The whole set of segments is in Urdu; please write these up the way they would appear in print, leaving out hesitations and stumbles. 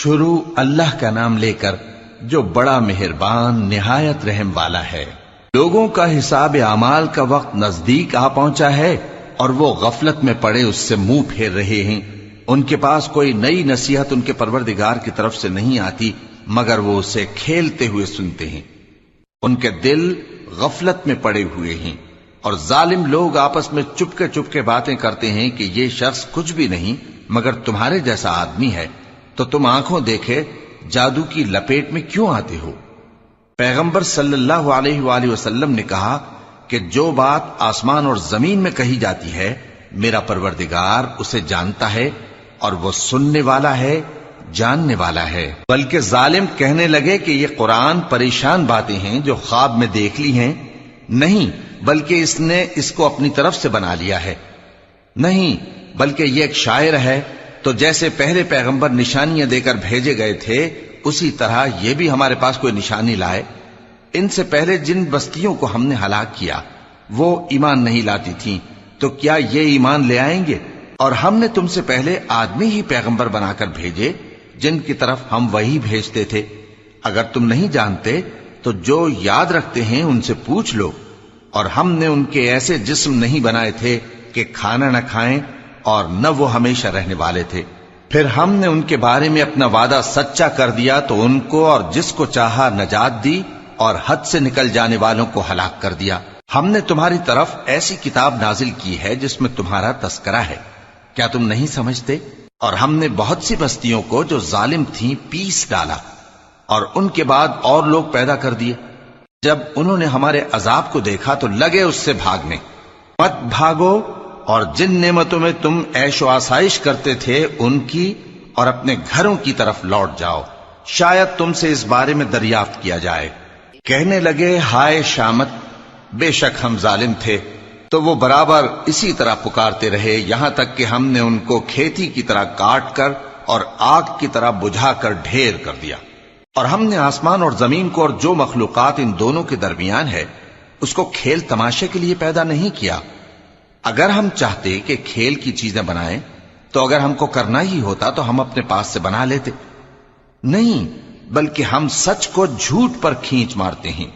شروع اللہ کا نام لے کر جو بڑا مہربان نہایت رحم والا ہے۔ لوگوں کا حساب اعمال کا وقت نزدیک آ پہنچا ہے اور وہ غفلت میں پڑے اس سے منہ پھیر رہے ہیں۔ ان کے پاس کوئی نئی نصیحت ان کے پروردگار کی طرف سے نہیں آتی مگر وہ اسے کھیلتے ہوئے سنتے ہیں۔ ان کے دل غفلت میں پڑے ہوئے ہیں اور ظالم لوگ آپس میں چپکے باتیں کرتے ہیں کہ یہ شخص کچھ بھی نہیں مگر تمہارے جیسا آدمی ہے، تو تم آنکھوں دیکھے جادو کی لپیٹ میں کیوں آتے ہو؟ پیغمبر صلی اللہ علیہ وآلہ وسلم نے کہا کہ جو بات آسمان اور زمین میں کہی جاتی ہے میرا پروردگار اسے جانتا ہے اور وہ سننے والا ہے، جاننے والا ہے۔ بلکہ ظالم کہنے لگے کہ یہ قرآن پریشان باتیں ہیں جو خواب میں دیکھ لی ہیں، نہیں بلکہ اس نے اس کو اپنی طرف سے بنا لیا ہے، نہیں بلکہ یہ ایک شاعر ہے۔ تو جیسے پہلے پیغمبر نشانیاں دے کر بھیجے گئے تھے اسی طرح یہ بھی ہمارے پاس کوئی نشانی لائے۔ ان سے پہلے جن بستیوں کو ہم نے ہلاک کیا وہ ایمان نہیں لاتی تھیں، تو کیا یہ ایمان لے آئیں گے؟ اور ہم نے تم سے پہلے آدمی ہی پیغمبر بنا کر بھیجے جن کی طرف ہم وہی بھیجتے تھے۔ اگر تم نہیں جانتے تو جو یاد رکھتے ہیں ان سے پوچھ لو۔ اور ہم نے ان کے ایسے جسم نہیں بنائے تھے کہ کھانا نہ کھائیں اور نہ وہ ہمیشہ رہنے والے تھے۔ پھر ہم نے ان کے بارے میں اپنا وعدہ سچا کر دیا تو ان کو اور جس کو چاہا نجات دی اور حد سے نکل جانے والوں کو ہلاک کر دیا۔ ہم نے تمہاری طرف ایسی کتاب نازل کی ہے جس میں تمہارا تذکرہ ہے، کیا تم نہیں سمجھتے؟ اور ہم نے بہت سی بستیوں کو جو ظالم تھیں پیس ڈالا اور ان کے بعد اور لوگ پیدا کر دیے۔ جب انہوں نے ہمارے عذاب کو دیکھا تو لگے اس سے بھاگنے۔ مت بھاگو اور جن نعمتوں میں تم عیش و آسائش کرتے تھے ان کی اور اپنے گھروں کی طرف لوٹ جاؤ، شاید تم سے اس بارے میں دریافت کیا جائے۔ کہنے لگے ہائے شامت، بے شک ہم ظالم تھے۔ تو وہ برابر اسی طرح پکارتے رہے یہاں تک کہ ہم نے ان کو کھیتی کی طرح کاٹ کر اور آگ کی طرح بجھا کر ڈھیر کر دیا۔ اور ہم نے آسمان اور زمین کو اور جو مخلوقات ان دونوں کے درمیان ہے اس کو کھیل تماشے کے لیے پیدا نہیں کیا۔ اگر ہم چاہتے کہ کھیل کی چیزیں بنائیں تو اگر ہم کو کرنا ہی ہوتا تو ہم اپنے پاس سے بنا لیتے، نہیں بلکہ ہم سچ کو جھوٹ پر کھینچ مارتے ہیں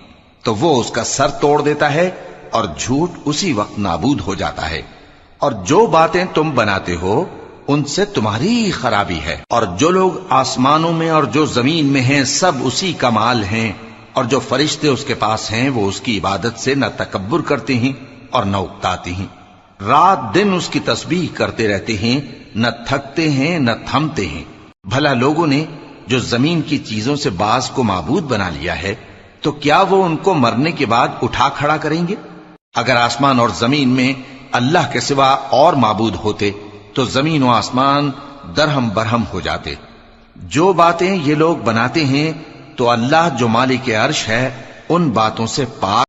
تو وہ اس کا سر توڑ دیتا ہے اور جھوٹ اسی وقت نابود ہو جاتا ہے۔ اور جو باتیں تم بناتے ہو ان سے تمہاری ہی خرابی ہے۔ اور جو لوگ آسمانوں میں اور جو زمین میں ہیں سب اسی کا مال ہیں، اور جو فرشتے اس کے پاس ہیں وہ اس کی عبادت سے نہ تکبر کرتے ہیں اور نہ اکتاتے ہیں۔ رات دن اس کی تسبیح کرتے رہتے ہیں، نہ تھکتے ہیں نہ تھمتے ہیں۔ بھلا لوگوں نے جو زمین کی چیزوں سے بعض کو معبود بنا لیا ہے تو کیا وہ ان کو مرنے کے بعد اٹھا کھڑا کریں گے؟ اگر آسمان اور زمین میں اللہ کے سوا اور معبود ہوتے تو زمین و آسمان درہم برہم ہو جاتے۔ جو باتیں یہ لوگ بناتے ہیں تو اللہ جو مالک عرش ہے ان باتوں سے پاک